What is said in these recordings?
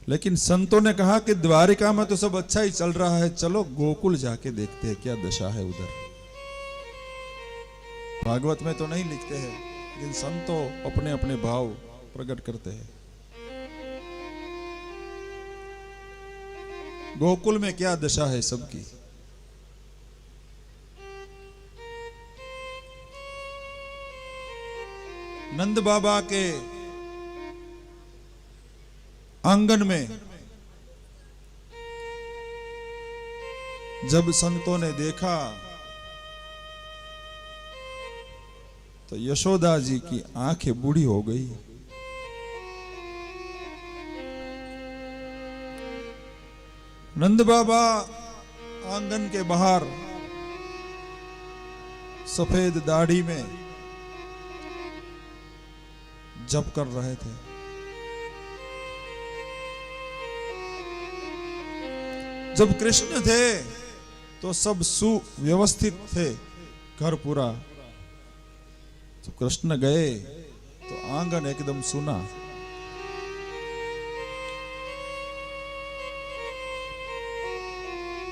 लेकिन संतों ने कहा कि द्वारिका में तो सब अच्छा ही चल रहा है, चलो गोकुल जाके देखते हैं क्या दशा है उधर। भागवत में तो नहीं लिखते हैं, लेकिन संतों अपने अपने भाव प्रकट करते हैं। गोकुल में क्या दशा है सबकी। नंद बाबा के आंगन में जब संतों ने देखा तो यशोदा जी की आंखें बूढ़ी हो गई। नंद बाबा आंगन के बाहर सफेद दाढ़ी में जप कर रहे थे। जब कृष्ण थे तो सब सुव्यवस्थित थे, घर पूरा। जब कृष्ण गए तो आंगन एकदम सूना।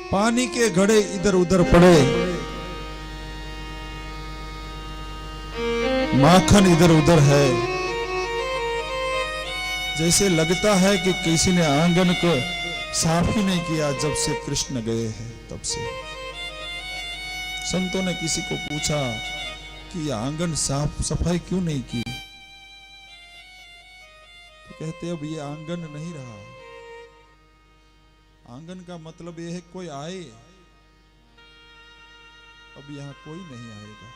पानी के घड़े इधर उधर पड़े, माखन इधर उधर है। जैसे लगता है कि किसी ने आंगन को साफ ही नहीं किया जब से कृष्ण गए हैं तब से। संतों ने किसी को पूछा कि आंगन साफ सफाई क्यों नहीं की, तो कहते अब ये आंगन नहीं रहा। आंगन का मतलब यह है कोई आए, अब यहां कोई नहीं आएगा।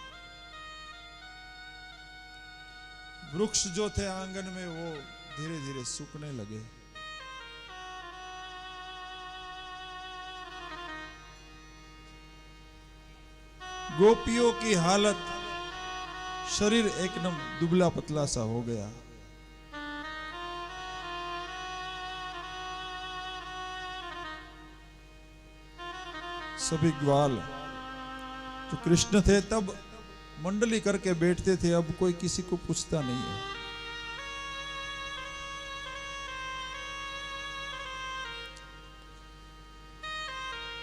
वृक्ष जो थे आंगन में वो धीरे धीरे सूखने लगे। गोपियों की हालत, शरीर एकदम दुबला पतला सा हो गया। सभी ग्वाल जो कृष्ण थे तब मंडली करके बैठते थे, अब कोई किसी को पूछता नहीं है।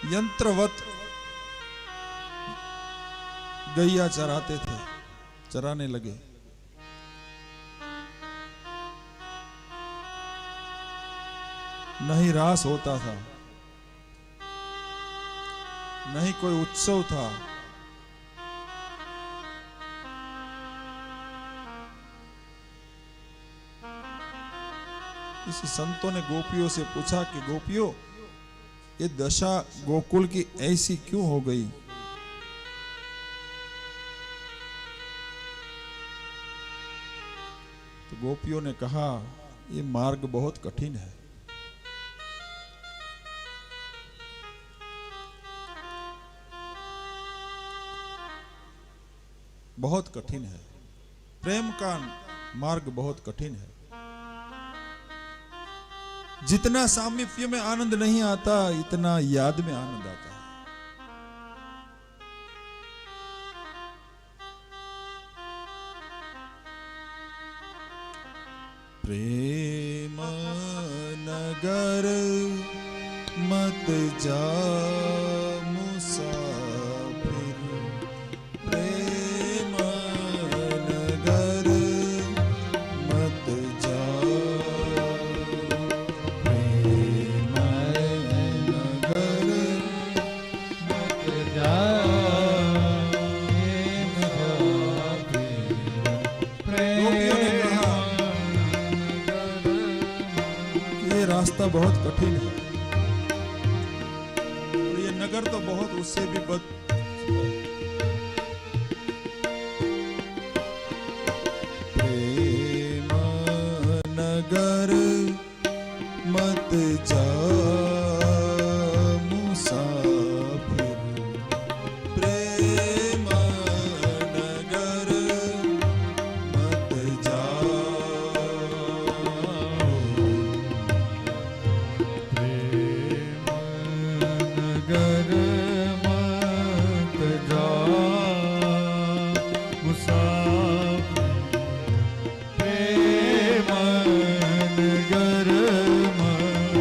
यंत्रवत गैया चराते थे, चराने लगे। नहीं रास होता था, नहीं कोई उत्सव था। इसी संतों ने गोपियों से पूछा कि गोपियों, ये दशा गोकुल की ऐसी क्यों हो गई। तो गोपियों ने कहा ये मार्ग बहुत कठिन है। बहुत कठिन है, प्रेम का मार्ग बहुत कठिन है। जितना सामीप्य में आनंद नहीं आता, इतना याद में आनंद आता है। प्रेम नगर मत जा मुसाफिर, प्रेम नगर मत जा, प्रेम नगर मत जा, रास्ता बहुत कठिन है और ये नगर तो बहुत उससे भी बद। प्रेम नगर मत जा मुसाफिर, प्रेम नगर मत जा, नगर मत जा मुसाफिर, प्रेम नगर मत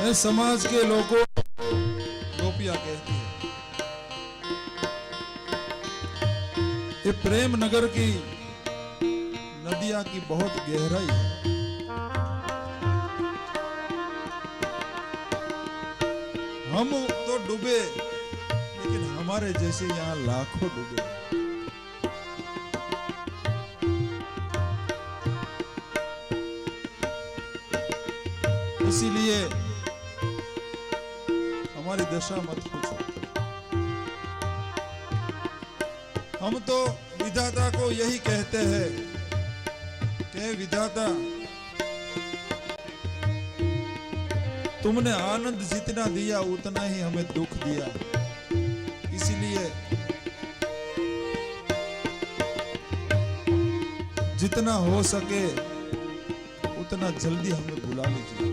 है समाज के लोगों गोपिया कहती है। ये प्रेम नगर की नदियां की बहुत गहराई है। हम तो डूबे, लेकिन हमारे जैसे यहाँ लाखों डूबे। इसीलिए हमारी दशा मत पूछो। हम तो विधाता को यही कहते हैं कि विधाता, तुमने आनंद जितना दिया उतना ही हमें दुख दिया। इसीलिए जितना हो सके उतना जल्दी हमें बुला लीजिए।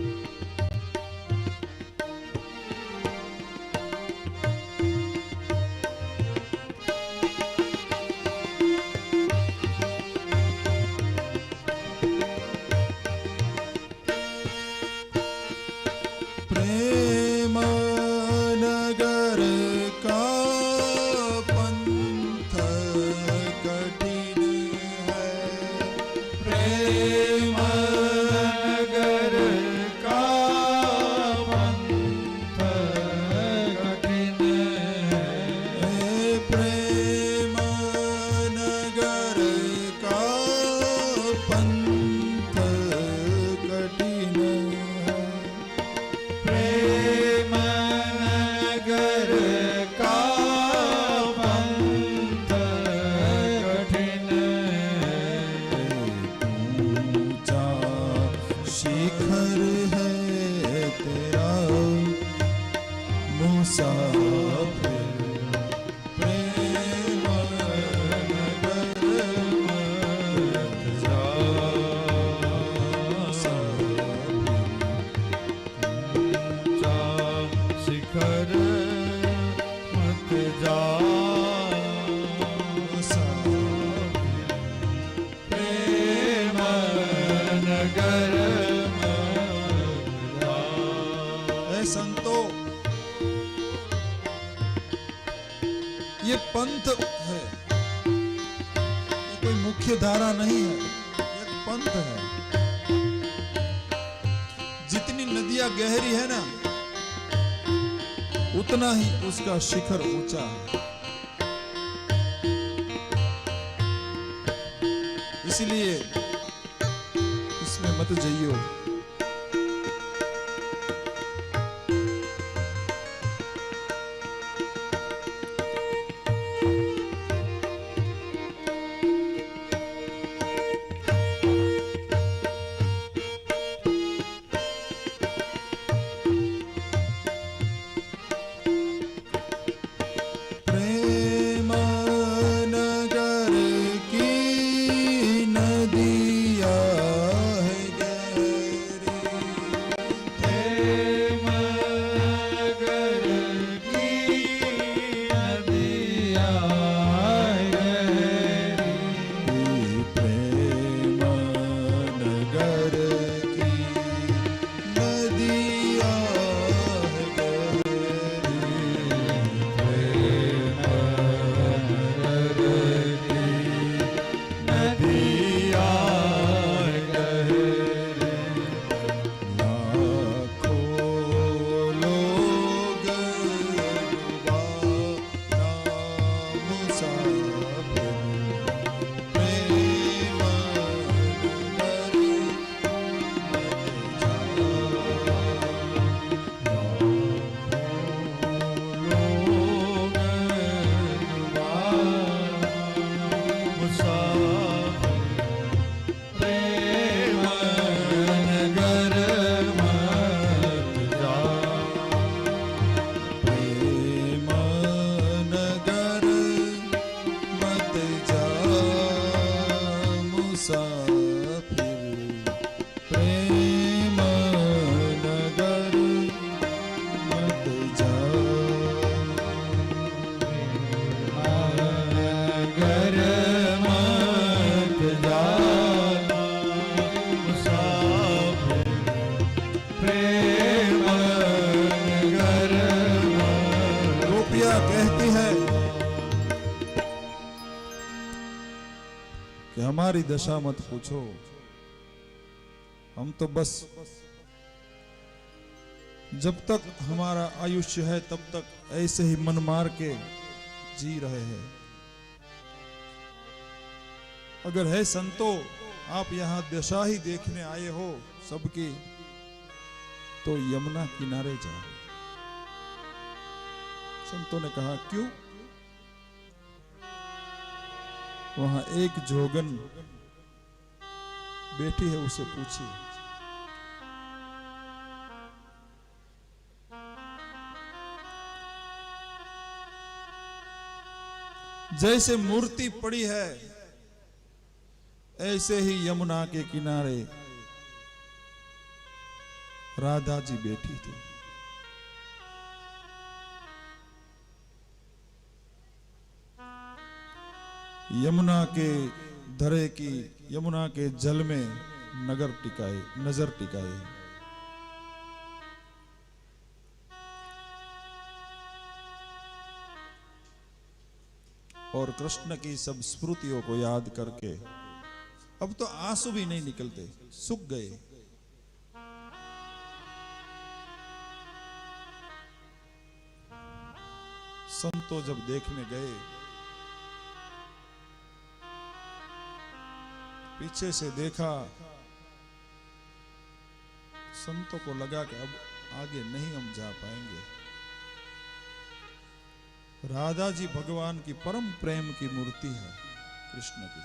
प्रेम नगर का पंथ कठिन है। प्रेम नगर का पंथ कठिन है। प्रेम नगर का पंथ कठिन है। प्रेम नगर का पंथ कठिन है। ऊंचा शिखर है तेरा मुसाफिर। प्रेम नगर मत जा शिखर मत जा। प्रेम नगर मत जा। ऐ संतो, ये पंथ है, ये कोई मुख्य धारा नहीं है, ये पंथ है। जितनी नदियां गहरी है ना, उतना ही उसका शिखर ऊंचा है। इसलिए इसमें मत जाइयो। प्रेम नगर की नदियां है गहरी। हमारी दशा मत पूछो, हम तो बस जब तक हमारा आयुष्य है तब तक ऐसे ही मन मार के जी रहे हैं। अगर है संतो आप यहां दशा ही देखने आए हो सबकी, तो यमुना किनारे जाओ। संतों ने कहा क्यों? वहां एक जोगन बेटी है, उसे पूछिए। जैसे मूर्ति पड़ी है ऐसे ही यमुना के किनारे राधा जी बैठी थी। यमुना के धरे की, यमुना के जल में नजर टिकाए। और कृष्ण की सब स्मृतियों को याद करके अब तो आंसू भी नहीं निकलते, सूख गए। संतो जब देखने गए, पीछे से देखा, संतों को लगा कि अब आगे नहीं हम जा पाएंगे। राधा जी भगवान की परम प्रेम की मूर्ति है, कृष्ण की।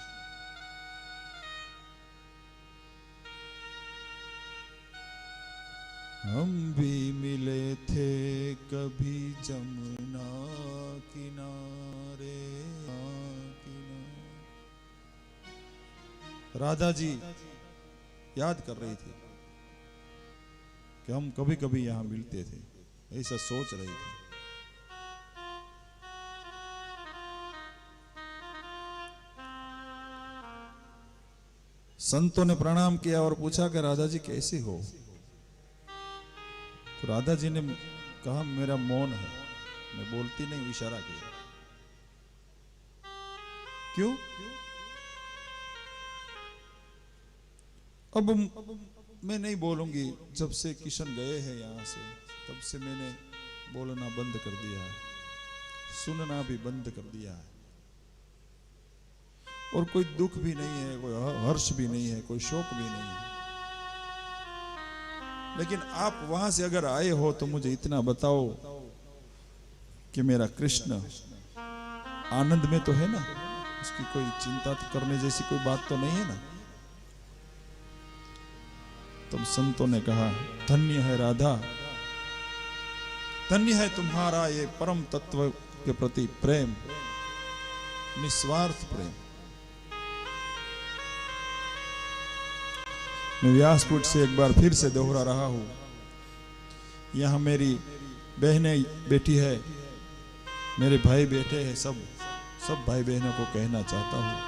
हम भी मिले थे कभी जमुना किनारे। राधा जी याद कर रही थी कि हम कभी कभी यहां मिलते थे, ऐसा सोच रही थी। संतों ने प्रणाम किया और पूछा कि राधा जी कैसी हो? तो राधा जी ने कहा मेरा मौन है, मैं बोलती नहीं, इशारा किया। क्यों? अब मैं नहीं बोलूंगी, जब से किशन गए हैं यहां से तब से मैंने बोलना बंद कर दिया है, सुनना भी बंद कर दिया है। और कोई दुख भी नहीं है, कोई हर्ष भी नहीं है, कोई शोक भी नहीं है। लेकिन आप वहां से अगर आए हो तो मुझे इतना बताओ कि मेरा कृष्ण आनंद में तो है ना, उसकी कोई चिंता करने जैसी कोई बात तो नहीं है ना। तब संतों ने कहा धन्य है राधा, धन्य है तुम्हारा ये परम तत्व के प्रति प्रेम, निस्वार्थ प्रेम। मैं व्यासपीठ से एक बार फिर से दोहरा रहा हूं, यहां मेरी बहनें बैठी है, मेरे भाई बैठे हैं, सब भाई बहनों को कहना चाहता हूं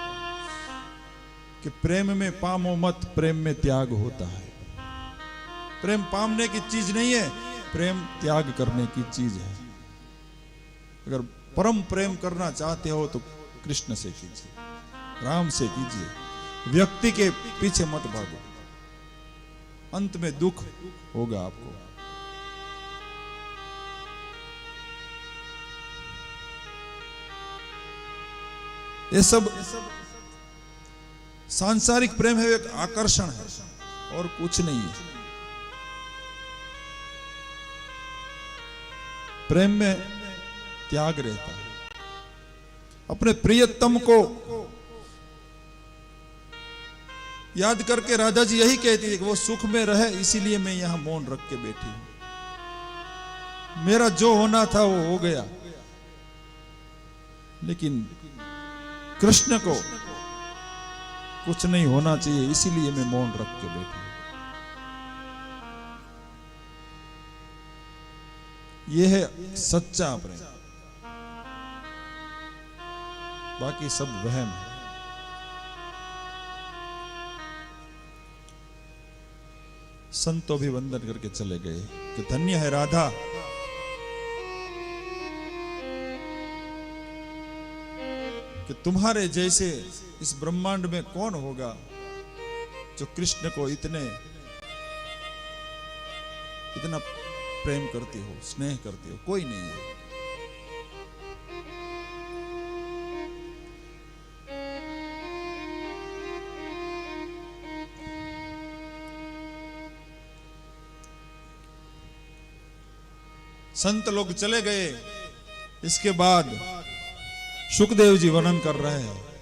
कि प्रेम में पामो मत, प्रेम में त्याग होता है। प्रेम पामने की चीज नहीं है, प्रेम त्याग करने की चीज है। अगर परम प्रेम करना चाहते हो तो कृष्ण से कीजिए, राम से कीजिए, व्यक्ति के पीछे मत भागो, अंत में दुख होगा आपको। ये सब सांसारिक प्रेम है, एक आकर्षण है और कुछ नहीं है। प्रेम में त्याग रहता है। अपने प्रियतम को याद करके राधा जी यही कहती थी कि वो सुख में रहे, इसीलिए मैं यहां मौन रख के बैठी हूं। मेरा जो होना था वो हो गया, लेकिन कृष्ण को कुछ नहीं होना चाहिए, इसीलिए मैं मौन रख के बैठी हूं। यह है सच्चा प्रेम, बाकी सब वहम है। संतों भी वंदन करके चले गए कि धन्य है राधा, कि तुम्हारे जैसे इस ब्रह्मांड में कौन होगा जो कृष्ण को इतना प्रेम करती हो, स्नेह करती हो, कोई नहीं है। संत लोग चले गए। इसके बाद सुखदेव जी वर्णन कर रहे हैं